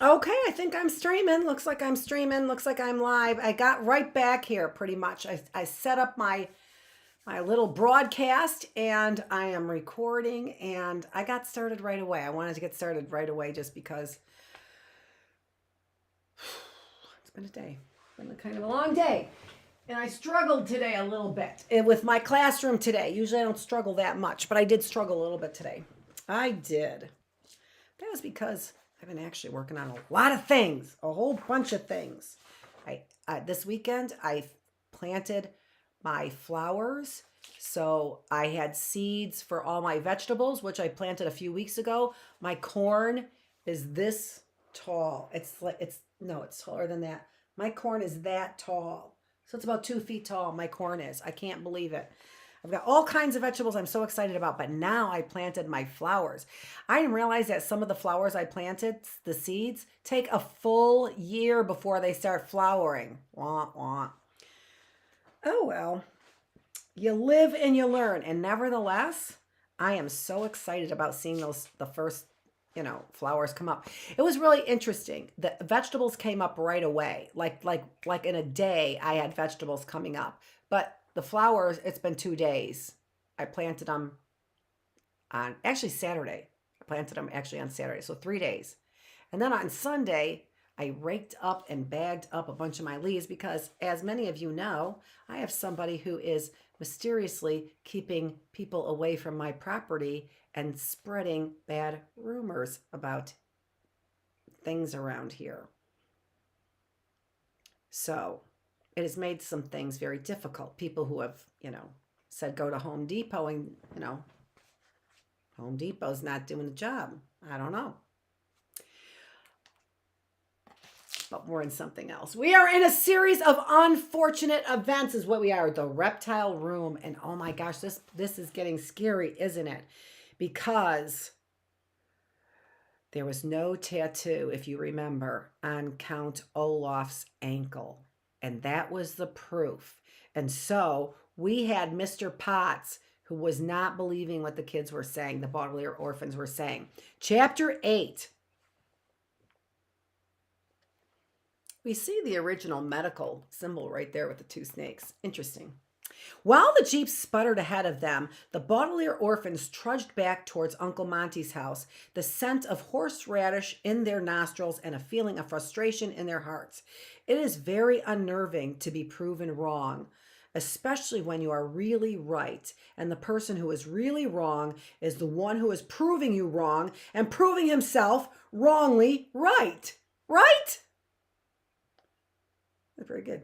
Okay, I think I'm streaming. Looks like I'm streaming. Looks like I'm live. I got right back here pretty much. I set up my little broadcast and I am recording and I got started right away. I wanted to get started right away just because it's been a day. It's been kind of a long day. And I struggled today a little bit with my classroom today. Usually I don't struggle that much, but I did struggle a little bit today. I did. That was because I've been actually working on a lot of things, a whole bunch of things. This weekend I planted my flowers. So I had seeds for all my vegetables, which I planted a few weeks ago. My corn is this tall. It's taller than that. My corn is that tall. So it's about 2 feet tall. My corn is. I can't believe it. I've got all kinds of vegetables I'm so excited about, but now I planted my flowers. I didn't realize that some of the flowers I planted, the seeds, take a full year before they start flowering. Wah, wah. Oh, well, you live and you learn. And nevertheless, I am so excited about seeing the first, flowers come up. It was really interesting. The vegetables came up right away. Like in a day, I had vegetables coming up. But the flowers, it's been 2 days. I planted them on actually Saturday. I planted them actually on Saturday, so 3 days. And then on Sunday, I raked up and bagged up a bunch of my leaves because, as many of you know, I have somebody who is mysteriously keeping people away from my property and spreading bad rumors about things around here. So it has made some things very difficult. People who have, said go to Home Depot and, Home Depot's not doing the job. I don't know. But we're in something else. We are in a series of unfortunate events is what we are. The Reptile Room. And oh my gosh, this is getting scary, isn't it? Because there was no tattoo, if you remember, on Count Olaf's ankle. And that was the proof. And so we had Mr. Potts, who was not believing what the kids were saying, the Baudelaire orphans were saying. Chapter 8. We see the original medical symbol right there with the two snakes. Interesting. While the jeep sputtered ahead of them, the Baudelaire orphans trudged back towards Uncle Monty's house, the scent of horseradish in their nostrils and a feeling of frustration in their hearts. It is very unnerving to be proven wrong, especially when you are really right, and the person who is really wrong is the one who is proving you wrong and proving himself wrongly right. Right? That's very good.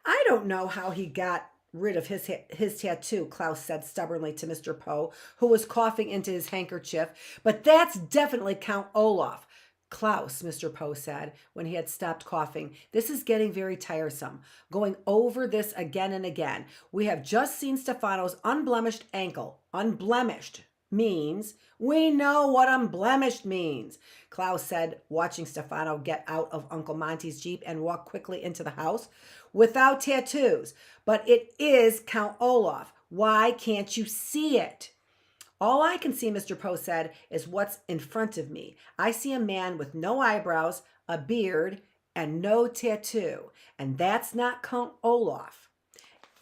I don't know how he got rid of his tattoo, Klaus said stubbornly to Mr. Poe, who was coughing into his handkerchief. But that's definitely Count Olaf. Klaus, Mr. Poe said when he had stopped coughing, this is getting very tiresome. Going over this again and again. We have just seen Stefano's unblemished ankle. Unblemished means we know what unblemished means, Klaus said, watching Stefano get out of Uncle Monty's Jeep and walk quickly into the house. Without tattoos, but it is Count Olaf. Why can't you see it? All I can see, Mr. Poe said, is what's in front of me. I see a man with no eyebrows, a beard, and no tattoo. And that's not Count Olaf.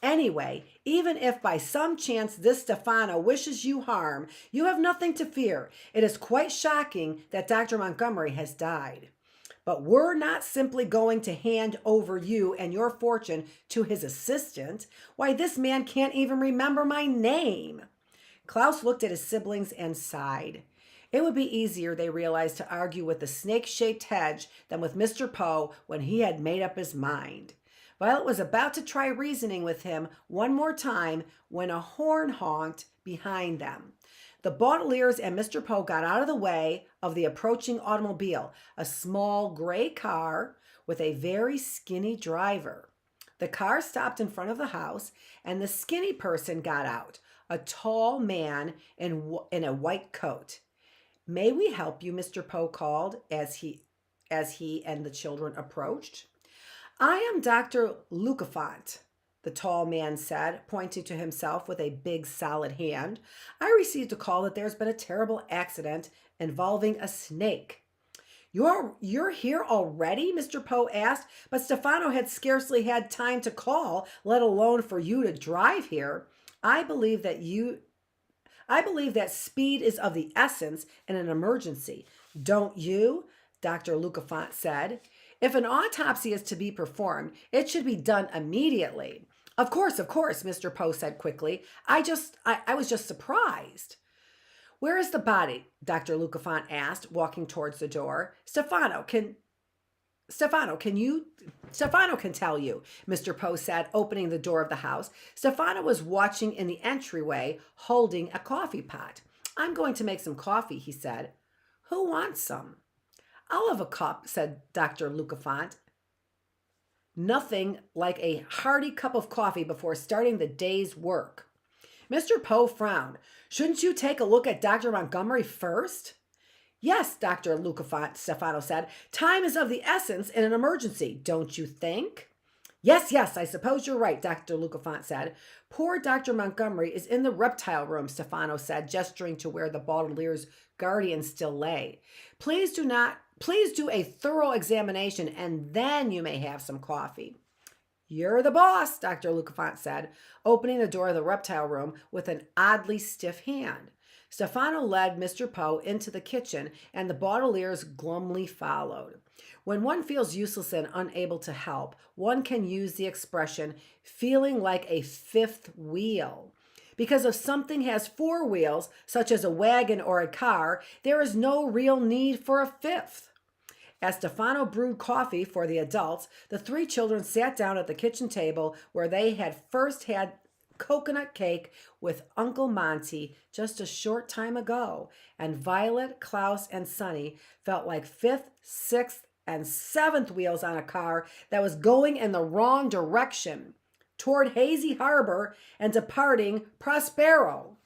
Anyway, even if by some chance this Stefano wishes you harm, you have nothing to fear. It is quite shocking that Dr. Montgomery has died. But we're not simply going to hand over you and your fortune to his assistant. Why, this man can't even remember my name. Klaus looked at his siblings and sighed. It would be easier, they realized, to argue with the snake-shaped hedge than with Mr. Poe when he had made up his mind. Violet was about to try reasoning with him one more time when a horn honked behind them. The Baudelaires and Mr. Poe got out of the way of the approaching automobile, a small gray car with a very skinny driver. The car stopped in front of the house, and the skinny person got out, a tall man in a white coat. May we help you, Mr. Poe called as he and the children approached. I am Dr. Lucafont, the tall man said, pointing to himself with a big solid hand. I received a call that there's been a terrible accident involving a snake. You're here already? Mr. Poe asked, but Stefano had scarcely had time to call, let alone for you to drive here. I believe that you I believe that speed is of the essence in an emergency. Don't you? Dr. Lucafont said. If an autopsy is to be performed, it should be done immediately. Of course, Mr. Poe said quickly. I was just surprised. Where is the body? Dr. Lucafont asked, walking towards the door. Stefano can tell you, Mr. Poe said, opening the door of the house. Stefano was watching in the entryway, holding a coffee pot. I'm going to make some coffee, he said. Who wants some? I'll have a cup, said Dr. Lucafont. Nothing like a hearty cup of coffee before starting the day's work. Mr. Poe frowned. Shouldn't you take a look at Dr. Montgomery first? Yes, Dr. Lucafont, Stefano said. Time is of the essence in an emergency, don't you think? Yes, I suppose you're right, Dr. Lucafont said. Poor Dr. Montgomery is in the Reptile Room, Stefano said, gesturing to where the Baudelaire's guardian still lay. Please do a thorough examination, and then you may have some coffee. You're the boss, Dr. Lucafont said, opening the door of the Reptile Room with an oddly stiff hand. Stefano led Mr. Poe into the kitchen, and the Baudelaires glumly followed. When one feels useless and unable to help, one can use the expression feeling like a fifth wheel. Because if something has four wheels, such as a wagon or a car, there is no real need for a fifth. As Stefano brewed coffee for the adults, the three children sat down at the kitchen table where they had first had coconut cake with Uncle Monty just a short time ago, and Violet, Klaus, and Sonny felt like fifth, sixth, and seventh wheels on a car that was going in the wrong direction, toward Hazy Harbor and departing Prospero.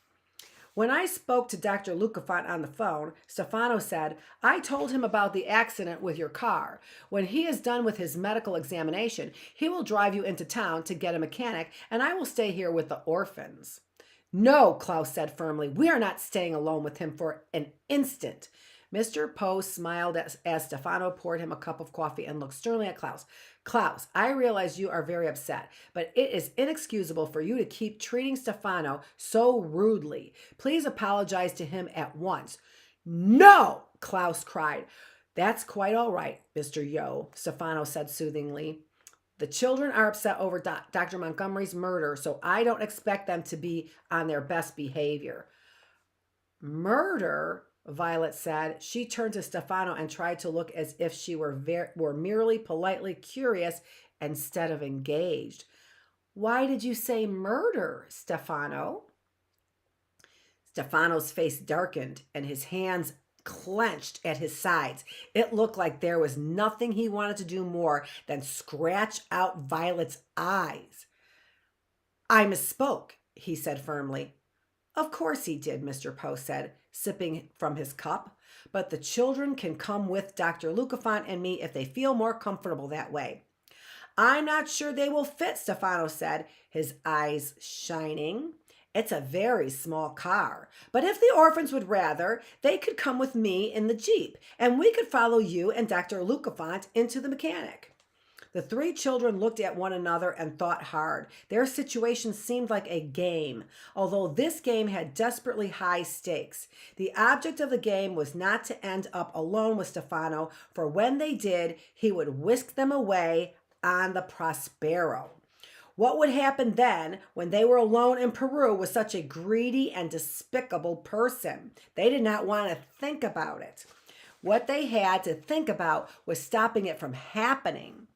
When I spoke to Dr. Lucafont on the phone, Stefano said, I told him about the accident with your car. When he is done with his medical examination, he will drive you into town to get a mechanic, and I will stay here with the orphans. No, Klaus said firmly, we are not staying alone with him for an instant. Mr. Poe smiled as Stefano poured him a cup of coffee and looked sternly at Klaus. Klaus, I realize you are very upset, but it is inexcusable for you to keep treating Stefano so rudely. Please apologize to him at once. No, Klaus cried. That's quite all right, Mr. Yo, Stefano said soothingly. The children are upset over Dr. Montgomery's murder, so I don't expect them to be on their best behavior. Murder? Violet said. She turned to Stefano and tried to look as if she were merely politely curious instead of engaged. Why did you say murder, Stefano? Stefano's face darkened and his hands clenched at his sides. It looked like there was nothing he wanted to do more than scratch out Violet's eyes. I misspoke, he said firmly. Of course he did, Mr. Poe said, sipping from his cup. But the children can come with Dr. Lucafont and me if they feel more comfortable that way. I'm not sure they will fit, Stefano said, his eyes shining. It's a very small car. But if the orphans would rather, they could come with me in the Jeep, and we could follow you and Dr. Lucafont into the mechanic. The three children looked at one another and thought hard. Their situation seemed like a game, although this game had desperately high stakes. The object of the game was not to end up alone with Stefano, for when they did, he would whisk them away on the Prospero. What would happen then when they were alone in Peru with such a greedy and despicable person? They did not want to think about it. What they had to think about was stopping it from happening.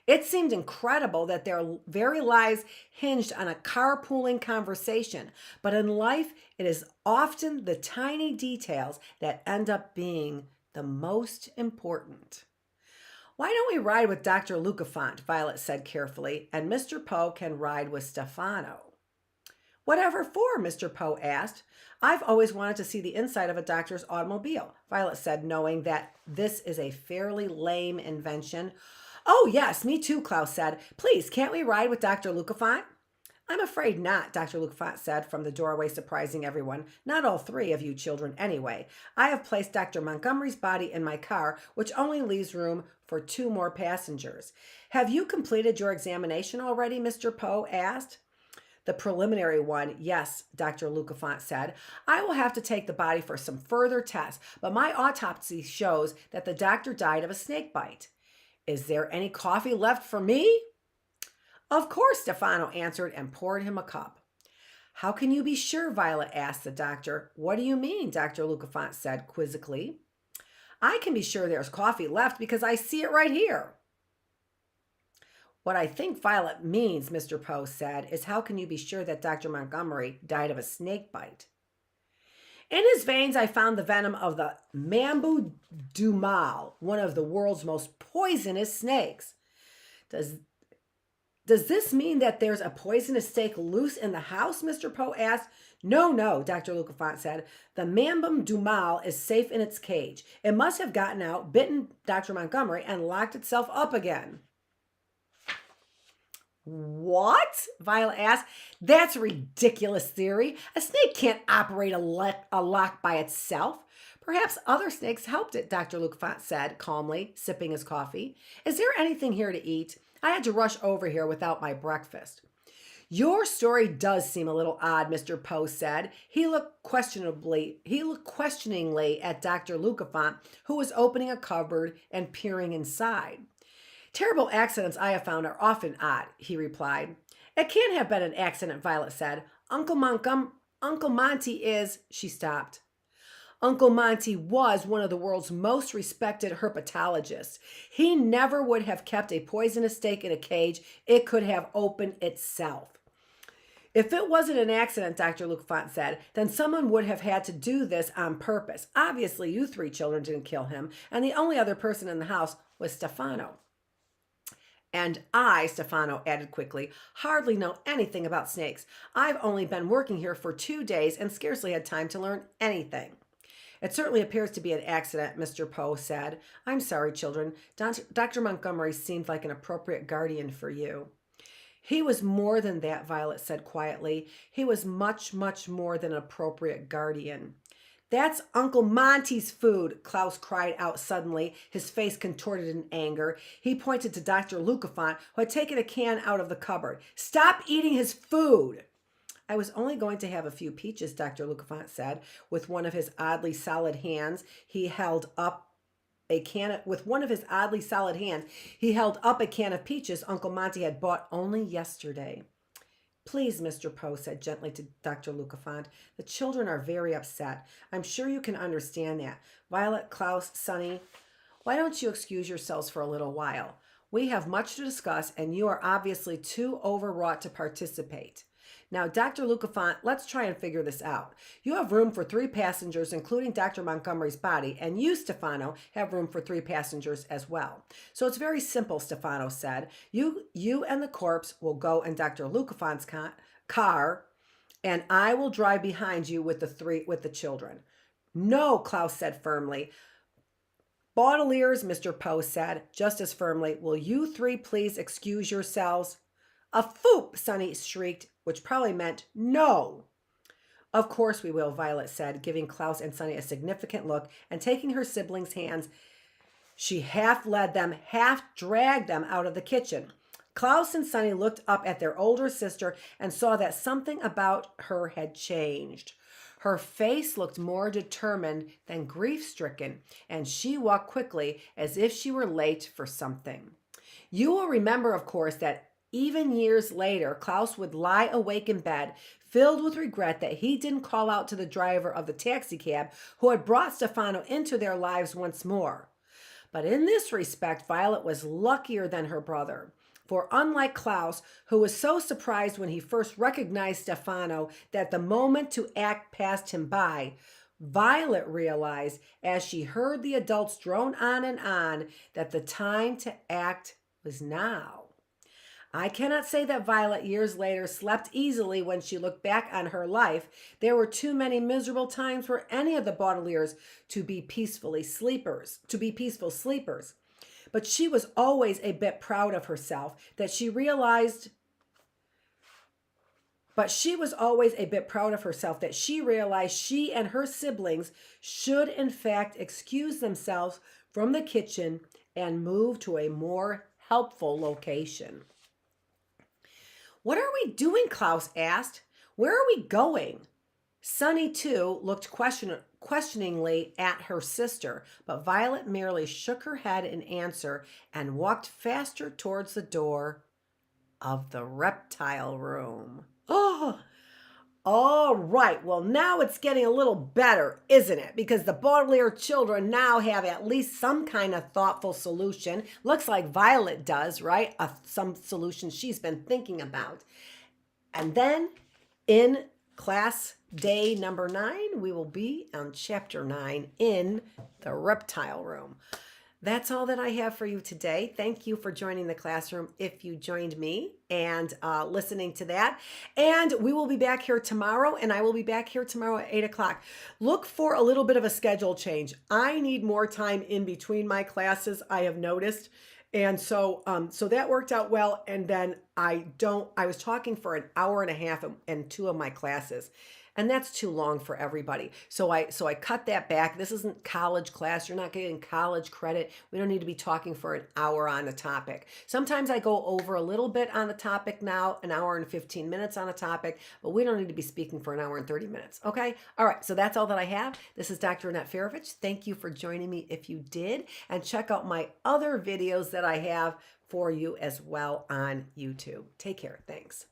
It seemed incredible that their very lives hinged on a carpooling conversation, but in life, it is often the tiny details that end up being the most important. Why don't we ride with Dr. Lucafont, Violet said carefully, and Mr. Poe can ride with Stefano. Whatever for? Mr. Poe asked. I've always wanted to see the inside of a doctor's automobile, Violet said, knowing that this is a fairly lame invention. Oh, yes, me too, Klaus said. Please, can't we ride with Dr. Lucafont? I'm afraid not, Dr. Luquefant said from the doorway, surprising everyone. Not all three of you children, anyway. I have placed Dr. Montgomery's body in my car, which only leaves room for 2 more passengers. Have you completed your examination already? Mr. Poe asked. The preliminary one, yes, Dr. Luquefant said. I will have to take the body for some further tests, but my autopsy shows that the doctor died of a snake bite. Is there any coffee left for me? Of course, Stefano answered and poured him a cup. How can you be sure? Violet asked the doctor. What do you mean? Dr. Luquefant said quizzically. I can be sure there's coffee left because I see it right here. What I think Violet means, Mr. Poe said, is how can you be sure that Dr. Montgomery died of a snake bite? In his veins, I found the venom of the Mambu Dumal, one of the world's most poisonous snakes. Does this mean that there's a poisonous snake loose in the house? Mr. Poe asked. No, Dr. Luquefant said. The Mambum Dumal is safe in its cage. It must have gotten out, bitten Dr. Montgomery, and locked itself up again. What? Violet asked. That's a ridiculous theory. A snake can't operate a lock by itself. Perhaps other snakes helped it, Dr. Luquefant said calmly, sipping his coffee. Is there anything here to eat? I had to rush over here without my breakfast. Your story does seem a little odd, Mr. Poe said. He looked questioningly at Dr. Luquefant, who was opening a cupboard and peering inside. Terrible accidents I have found are often odd, he replied. It can't have been an accident, Violet said. Uncle Monty is... She stopped. Uncle Monty was one of the world's most respected herpetologists. He never would have kept a poisonous snake in a cage. It could have opened itself. If it wasn't an accident, Dr. Luquefant said, then someone would have had to do this on purpose. Obviously, you 3 children didn't kill him, and the only other person in the house was Stefano. And I, Stefano added quickly, hardly know anything about snakes. I've only been working here for 2 days and scarcely had time to learn anything. It certainly appears to be an accident, Mr. Poe said. I'm sorry, children. Dr. Montgomery seemed like an appropriate guardian for you. He was more than that, Violet said quietly. He was much, much more than an appropriate guardian. That's Uncle Monty's food, Klaus cried out suddenly, his face contorted in anger. He pointed to Dr. Luquefant, who had taken a can out of the cupboard. Stop eating his food! I was only going to have a few peaches, Dr. Luquefant said. With one of his oddly solid hands, he held up a can of peaches Uncle Monty had bought only yesterday. Please, Mr. Poe said gently to Dr. Luquefant. The children are very upset. I'm sure you can understand that. Violet, Klaus, Sonny, why don't you excuse yourselves for a little while? We have much to discuss, and you are obviously too overwrought to participate. Now, Dr. Luquefant, let's try and figure this out. You have room for 3 passengers, including Dr. Montgomery's body, and you, Stefano, have room for 3 passengers as well. So it's very simple, Stefano said. You and the corpse will go in Dr. Luquefant's car, and I will drive behind you with the children. No, Klaus said firmly. Baudelaires, Mr. Poe said, just as firmly, will you 3 please excuse yourselves? A foop, Sonny shrieked, which probably meant no. Of course we will, Violet said, giving Klaus and Sonny a significant look, and taking her siblings' hands, she half led them, half dragged them out of the kitchen. Klaus and Sonny looked up at their older sister and saw that something about her had changed. Her face looked more determined than grief-stricken, and she walked quickly as if she were late for something. You will remember, of course, that even years later, Klaus would lie awake in bed, filled with regret that he didn't call out to the driver of the taxicab who had brought Stefano into their lives once more. But in this respect, Violet was luckier than her brother. For unlike Klaus, who was so surprised when he first recognized Stefano that the moment to act passed him by, Violet realized, as she heard the adults drone on, that the time to act was now. I cannot say that Violet years later slept easily when she looked back on her life. There were too many miserable times for any of the Baudelaires to be peaceful sleepers. But she was always a bit proud of herself, that she realized But she was always a bit proud of herself that she realized she and her siblings should, in fact, excuse themselves from the kitchen and move to a more helpful location. "What are we doing?" Klaus asked. "Where are we going?" Sunny, too, looked questioningly at her sister, but Violet merely shook her head in answer and walked faster towards the door of the Reptile Room. Oh, all right. Well, now it's getting a little better, isn't it? Because the Baudelaire children now have at least some kind of thoughtful solution. Looks like Violet does, right? Some solution she's been thinking about. And then in class day number 9, we will be on chapter 9 in the Reptile Room. That's all that I have for you today. Thank you for joining the classroom if you joined me and listening to that. And we will be back here tomorrow, and I will be back here tomorrow at 8 o'clock. Look for a little bit of a schedule change. I need more time in between my classes, I have noticed. And so that worked out well. And then I was talking for an hour and a half in 2 of my classes. And that's too long for everybody. So I cut that back. This isn't college class. You're not getting college credit. We don't need to be talking for an hour on a topic. Sometimes I go over a little bit on the topic now, an hour and 15 minutes on a topic, but we don't need to be speaking for an hour and 30 minutes. Okay? All right. So that's all that I have. This is Dr. Annette Feravich. Thank you for joining me if you did. And check out my other videos that I have for you as well on YouTube. Take care. Thanks.